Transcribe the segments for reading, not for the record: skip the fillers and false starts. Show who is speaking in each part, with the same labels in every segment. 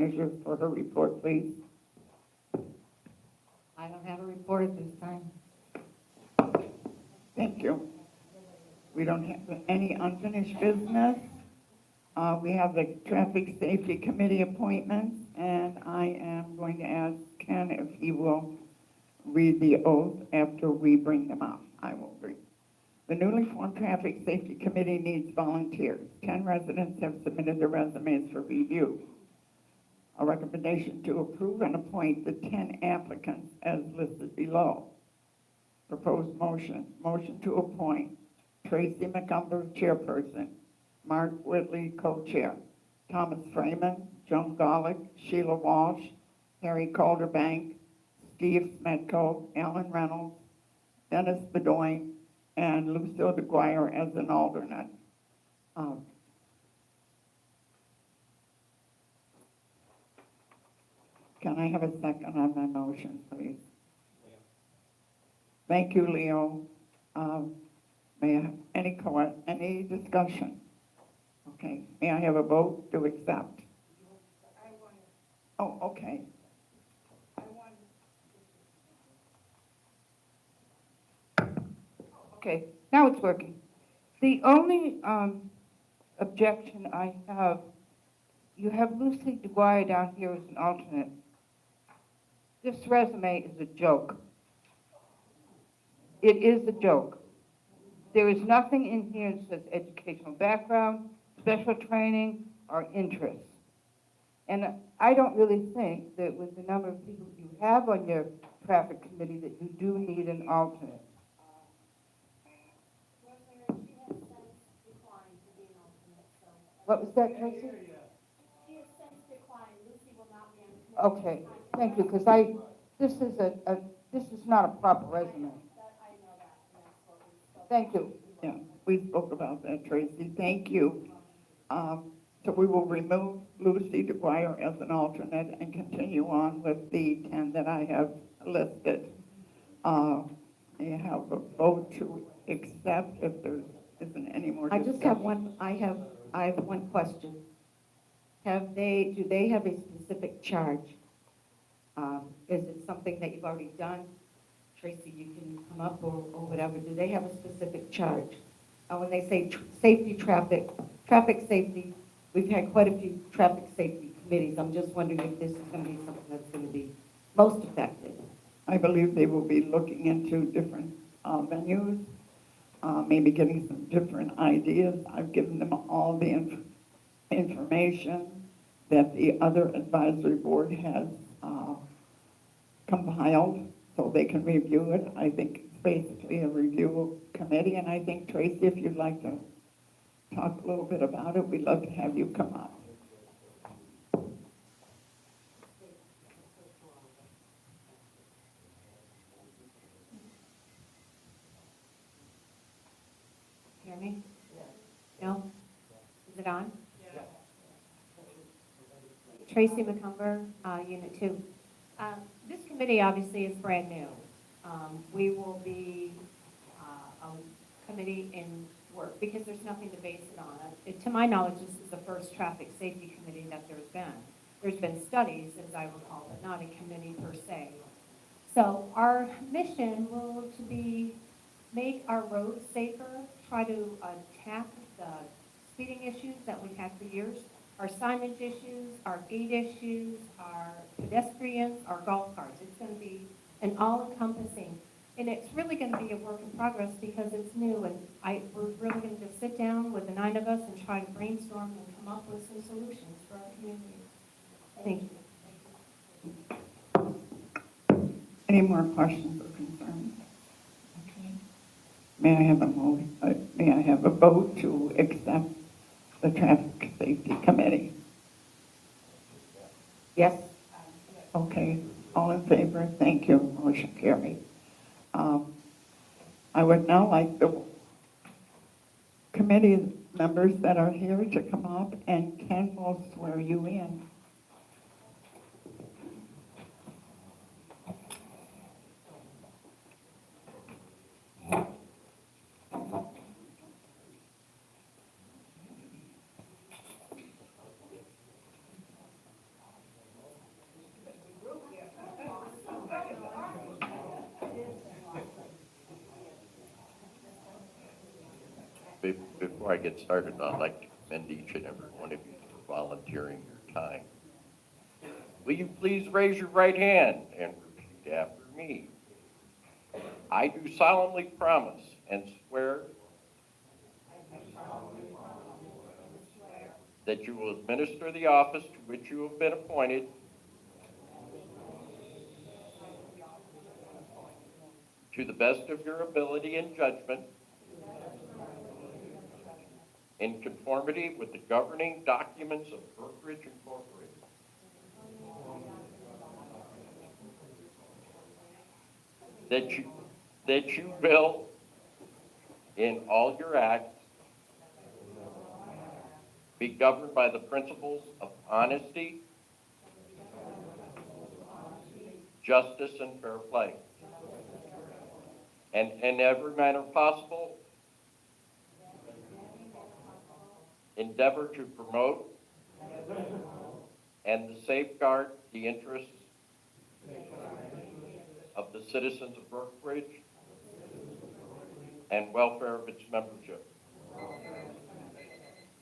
Speaker 1: manager for her report, please.
Speaker 2: I don't have a report at this time.
Speaker 1: Thank you. We don't have any unfinished business. We have the Traffic Safety Committee appointments, and I am going to ask Ken if he will read the oath after we bring them up. I will read. The newly formed Traffic Safety Committee needs volunteers. 10 residents have submitted their resumes for review. A recommendation to approve and appoint the 10 applicants as listed below. Proposed motion. Motion to appoint Tracy McCumber, chairperson, Mark Whitley, co-chair, Thomas Freeman, Joan Golick, Sheila Walsh, Harry Calderbank, Steve Smetko, Alan Reynolds, Dennis Bedoin, and Lucille DeGuire as an alternate. Can I have a second on my motion, please? Thank you, Leo. May I have any discussion? Okay, may I have a vote to accept? Oh, okay.
Speaker 3: Okay, now it's working. The only objection I have, you have Lucy DeGuire down here as an alternate. This resume is a joke. It is a joke. There is nothing in here that says educational background, special training, or interests. And I don't really think that with the number of people you have on your traffic committee that you do need an alternate. What was that, Tracy?
Speaker 4: She has since declined. Lucy will not be on the committee.
Speaker 3: Okay, thank you, because this is not a proper resume.
Speaker 4: I know that, and that's what we spoke.
Speaker 3: Thank you.
Speaker 1: Yeah, we spoke about that, Tracy. Thank you. So we will remove Lucy DeGuire as an alternate and continue on with the 10 that I have listed. May I have a vote to accept if there isn't any more
Speaker 2: I
Speaker 1: discussion?
Speaker 2: just have one, I have one question. Do they have a specific charge? Is it something that you've already done? Tracy, you can come up or whatever. Do they have a specific charge? When they say traffic safety, we've had quite a few traffic safety committees. I'm just wondering if this is going to be something that's going to be most effective.
Speaker 1: I believe they will be looking into different venues, maybe getting some different ideas. I've given them all the information that the other advisory board has compiled so they can review it. I think it's basically a review committee, and I think, Tracy, if you'd like to talk a little bit about it, we'd love to have you come up.
Speaker 2: Hear me? No? Is it on?
Speaker 4: Tracy McCumber, Unit 2. This committee obviously is brand new. We will be a committee in work because there's nothing to base it on. To my knowledge, this is the first traffic safety committee that there's been. There's been studies, as I recall, but not a committee per se. So our mission will to be make our roads safer, try to attack the speeding issues that we've had for years, our signage issues, our gate issues, our pedestrians, our golf carts. It's going to be an all-encompassing, and it's really going to be a work in progress because it's new, and we're really going to just sit down with the 9 of us and try to brainstorm and come up with some solutions for our community. Thank you.
Speaker 1: Any more questions or concerns? Okay. May I have a vote to accept the Traffic Safety Committee?
Speaker 2: Yes?
Speaker 1: Okay, all in favor? Thank you. Motion carried. I would now like the committee members that are here to come up, and Ken will swear you in.
Speaker 5: Before I get started, I'd like to commend each and every one of you for volunteering your time. Will you please raise your right hand and repeat after me? I do solemnly promise and swear that you will administer the office to which you have been appointed to the best of your ability and judgment, in conformity with the governing documents of Brookridge Incorporated. That you will, in all your acts, be governed by the principles of honesty, justice, and fair play. And in every manner possible, endeavor to promote and to safeguard the interests of the citizens of Brookridge and welfare of its membership.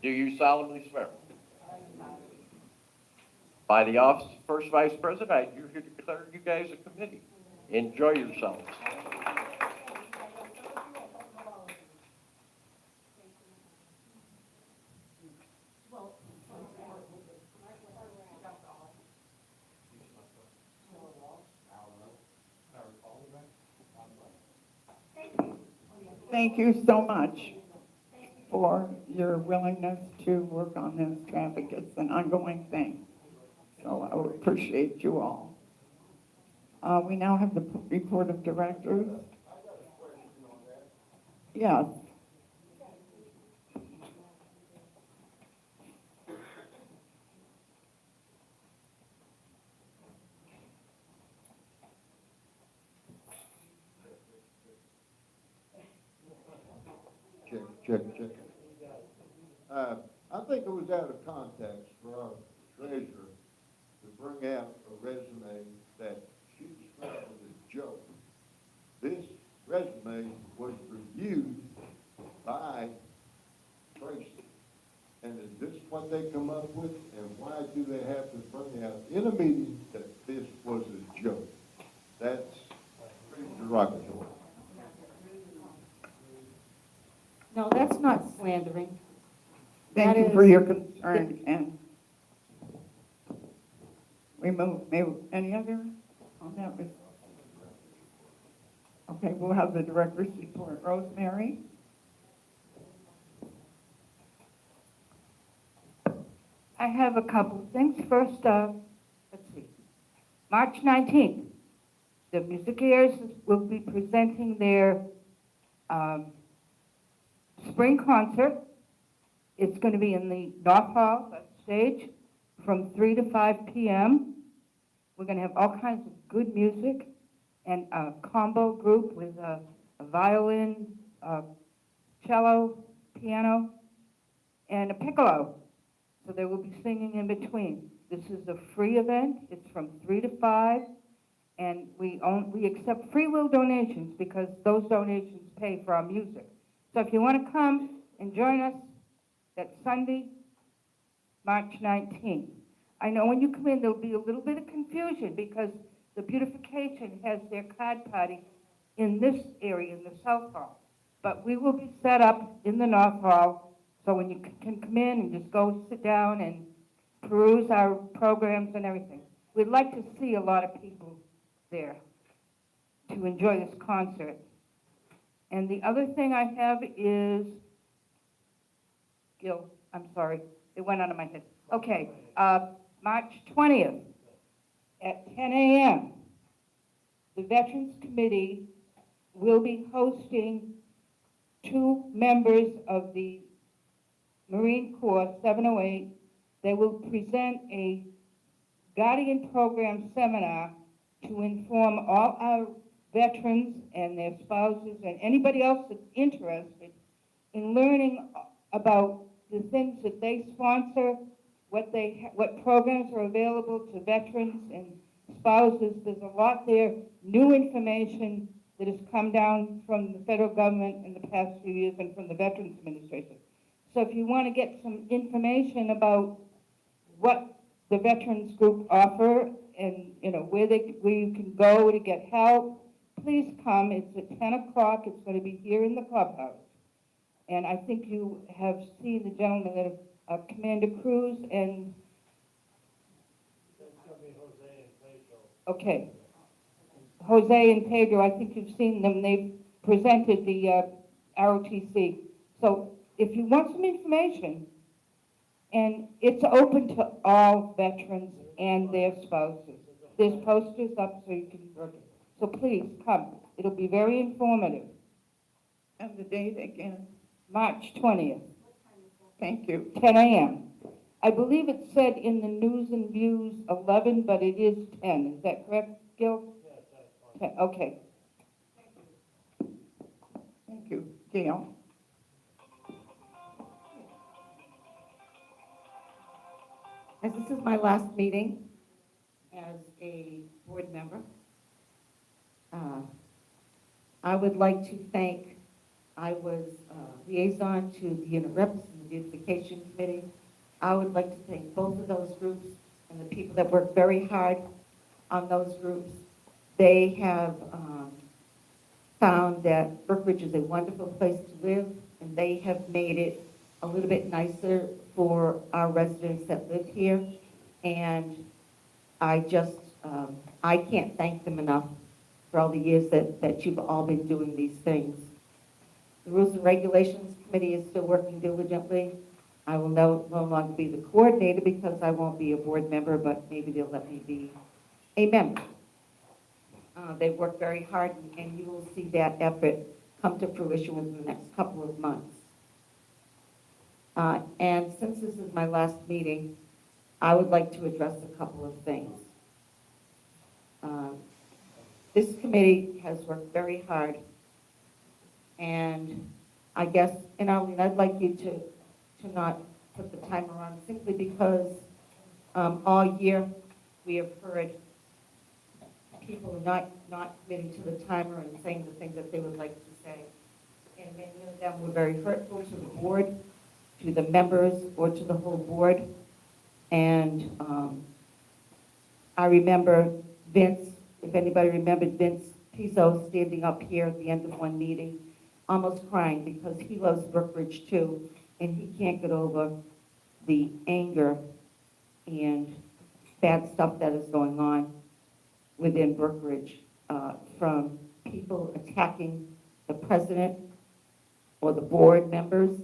Speaker 5: Do you solemnly swear? By the office of First Vice President, I do here declare you guys a committee. Enjoy yourselves.
Speaker 1: Thank you so much for your willingness to work on this traffic. It's an ongoing thing. So I would appreciate you all. We now have the report of directors. Yes.
Speaker 6: Check. I think it was out of context for our treasurer to bring out a resume that she described as a joke. This resume was reviewed by Tracy. And is this what they come up with? And why do they have to bring out in a meeting that this was a joke? That's pretty derogatory.
Speaker 2: No, that's not slandering.
Speaker 1: Thank
Speaker 2: That
Speaker 1: you for
Speaker 2: is-
Speaker 1: your concern and any other on that? Okay, we'll have the director's report. Rosemary?
Speaker 3: I have a couple of things. First, let's see. March 19th, the Musiceers will be presenting their spring concert. It's going to be in the North Hall stage from 3 to 5 p.m. We're going to have all kinds of good music and a combo group with a violin, cello, piano, and a piccolo. So they will be singing in between. This is a free event. It's from 3 to 5, and we accept free will donations because those donations pay for our music. So if you want to come and join us, that's Sunday, March 19th. I know when you come in, there'll be a little bit of confusion because the beautification has their card party in this area, in the South Hall. But we will be set up in the North Hall, so when you can come in and just go sit down and peruse our programs and everything. We'd like to see a lot of people there to enjoy this concert. And the other thing I have is, Gil, I'm sorry, it went out of my head. Okay, March 20th at 10 a.m., the Veterans Committee will be hosting 2 members of the Marine Corps 708. They will present a Guardian Program seminar to inform all our veterans and their spouses and anybody else that's interested in learning about the things that they sponsor, what programs are available to veterans and spouses. There's a lot there, new information that has come down from the federal government in the past few years and from the Veterans Administration. So if you want to get some information about what the veterans group offer and, you know, where you can go to get help, please come. It's at 10 o'clock. It's going to be here in the clubhouse. And I think you have seen the gentleman that, Commander Cruz and... Okay. Jose and Pedro, I think you've seen them. They've presented the ROTC. So if you want some information, and it's open to all veterans and their spouses. There's posters up so you can look. So please come. It'll be very informative.
Speaker 1: And the date again?
Speaker 3: March 20th,
Speaker 1: Thank you.
Speaker 3: 10 a.m. I believe it said in the News and Views 11, but it is 10. Is that correct, Gil? Yes, that's fine. Okay.
Speaker 1: Thank you. Gail?
Speaker 2: As this is my last meeting as a board member, I would like to thank, I was liaison to the unit reps and the beautification committee. I would like to thank both of those groups and the people that worked very hard on those groups. They have found that Brookridge is a wonderful place to live, and they have made it a little bit nicer for our residents that live here. And I just, I can't thank them enough for all the years that you've all been doing these things. The Rules and Regulations Committee is still working diligently. I will no longer be the coordinator because I won't be a board member, but maybe they'll let me be a member. They've worked very hard, and you will see that effort come to fruition within the next couple of months. And since this is my last meeting, I would like to address a couple of things. This committee has worked very hard, and I guess, and I'd like you to not put the timer on simply because all year we have heard people not committing to the timer and saying the things that they would like to say. And many of them were very hurtful to the board, to the members, or to the whole board. And I remember Vince, if anybody remembered Vince Pizzo standing up here at the end of one meeting, almost crying because he loves Brookridge too, and he can't get over the anger and bad stuff that is going on within Brookridge, from people attacking the president or the board members,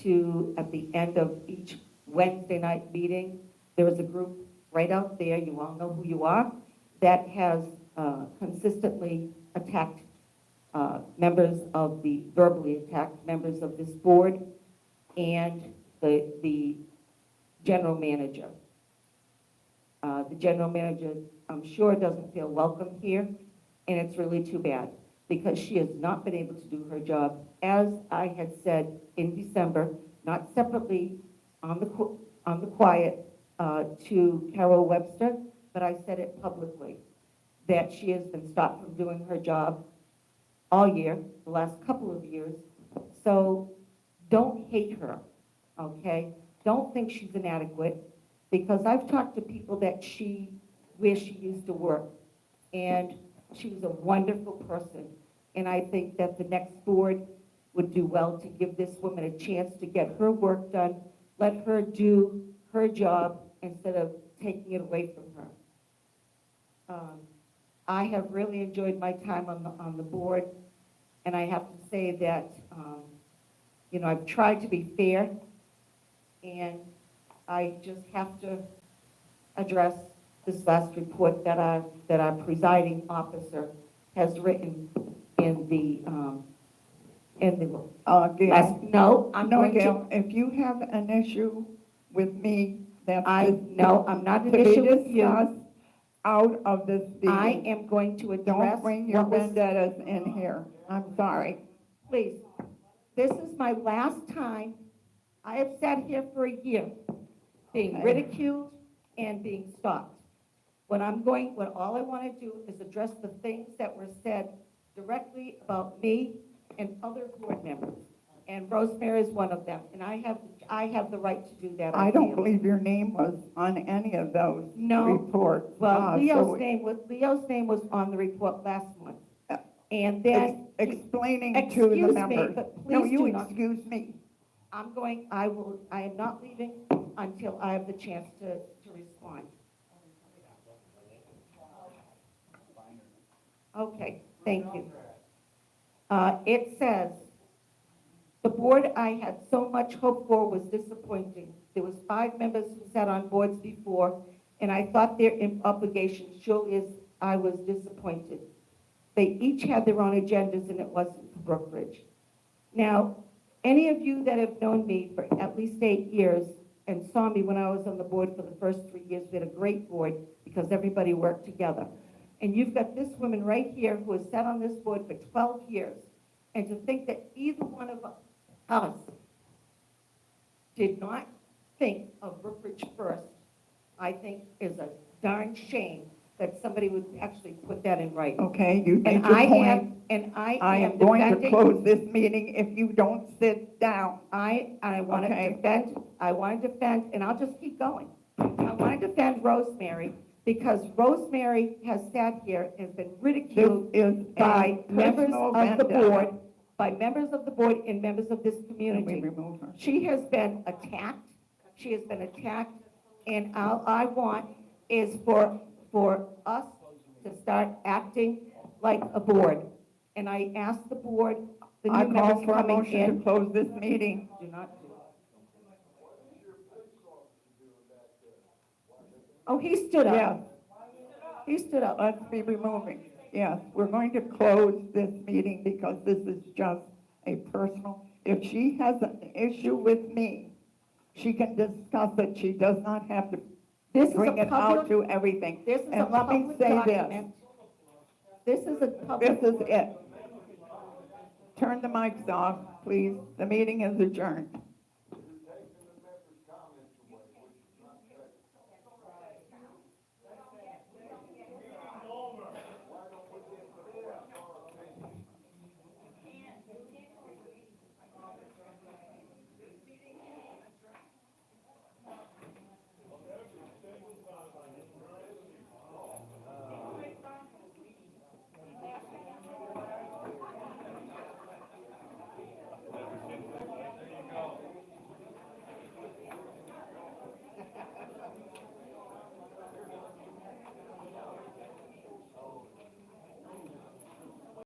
Speaker 2: to at the end of each Wednesday night meeting, there is a group right out there, you all know who you are, that has consistently attacked verbally attacked members of this board and the general manager. The general manager, I'm sure, doesn't feel welcome here, and it's really too bad because she has not been able to do her job. As I had said in December, not separately on the quiet to Carol Webster, but I said it publicly, that she has been stopped from doing her job all year, the last couple of years. So don't hate her, okay? Don't think she's inadequate, because I've talked to people where she used to work, and she was a wonderful person. And I think that the next board would do well to give this woman a chance to get her work done, let her do her job instead of taking it away from her. I have really enjoyed my time on the board, and I have to say that, you know, I've tried to be fair, and I just have to address this last report that our presiding officer has written in the
Speaker 1: Gail?
Speaker 2: last, no, I'm
Speaker 1: No,
Speaker 2: going to,
Speaker 1: Gail, if you have an issue with me, that's
Speaker 2: no, I'm not
Speaker 1: to
Speaker 2: an
Speaker 1: be
Speaker 2: issue with you.
Speaker 1: discussed out of this meeting.
Speaker 2: I am going to address
Speaker 1: Don't bring your
Speaker 2: what was,
Speaker 1: vendettas in here. I'm sorry.
Speaker 2: please. This is my last time. I have sat here for a year, being
Speaker 1: Okay.
Speaker 2: ridiculed and being stopped. What all I want to do is address the things that were said directly about me and other board members. and Rosemary is one of them, and I have the right to do that.
Speaker 1: I don't
Speaker 2: feel.
Speaker 1: believe your name was on any of those
Speaker 2: No.
Speaker 1: reports.
Speaker 2: Well,
Speaker 1: So
Speaker 2: Leo's name was on the report last month, and then,
Speaker 1: explaining to the
Speaker 2: excuse me,
Speaker 1: members.
Speaker 2: but
Speaker 1: No,
Speaker 2: please
Speaker 1: you
Speaker 2: do not.
Speaker 1: excuse me.
Speaker 2: I am not leaving until I have the chance to respond. Okay, thank you. It says, the board I had so much hope for was disappointing. There was 5 members who sat on boards before, and I thought their obligation surely is I was disappointed. They each had their own agendas, and it wasn't for Brookridge. Now, any of you that have known me for at least 8 years and saw me when I was on the board for the first 3 years, we had a great board because everybody worked together. And you've got this woman right here who has sat on this board for 12 years. And to think that either one of us did not think of Brookridge first, I think is a darn shame that somebody would actually put that in writing.
Speaker 1: Okay, you made
Speaker 2: And
Speaker 1: your
Speaker 2: I
Speaker 1: point.
Speaker 2: I
Speaker 1: am going to close this meeting if you don't sit down.
Speaker 2: I want to
Speaker 1: Okay.
Speaker 2: defend, and I'll just keep going. I want to defend Rosemary because Rosemary has sat here and has been
Speaker 1: This
Speaker 2: ridiculed
Speaker 1: is
Speaker 2: by
Speaker 1: a
Speaker 2: members
Speaker 1: personal
Speaker 2: of the
Speaker 1: vendetta.
Speaker 2: board, and members of this
Speaker 1: Can we
Speaker 2: community.
Speaker 1: remove her?
Speaker 2: She has been attacked. She has been attacked, and all I want is for us to start acting like a board. And I ask the board, the
Speaker 1: I
Speaker 2: new
Speaker 1: call
Speaker 2: members
Speaker 1: for a
Speaker 2: coming
Speaker 1: motion to
Speaker 2: in,
Speaker 1: close this meeting.
Speaker 2: do not do. Oh, he stood up.
Speaker 1: Yes,
Speaker 2: He stood up.
Speaker 1: let's be removing. Yes, we're going to close this meeting because this is just a personal. If she has an issue with me, she can discuss it. She does not have to
Speaker 2: This is
Speaker 1: bring
Speaker 2: a
Speaker 1: it out
Speaker 2: public,
Speaker 1: to everything.
Speaker 2: this is a
Speaker 1: And let me
Speaker 2: public
Speaker 1: say
Speaker 2: document. This is a
Speaker 1: this.
Speaker 2: public.
Speaker 1: This is it. Turn the mics off, please. The meeting is adjourned.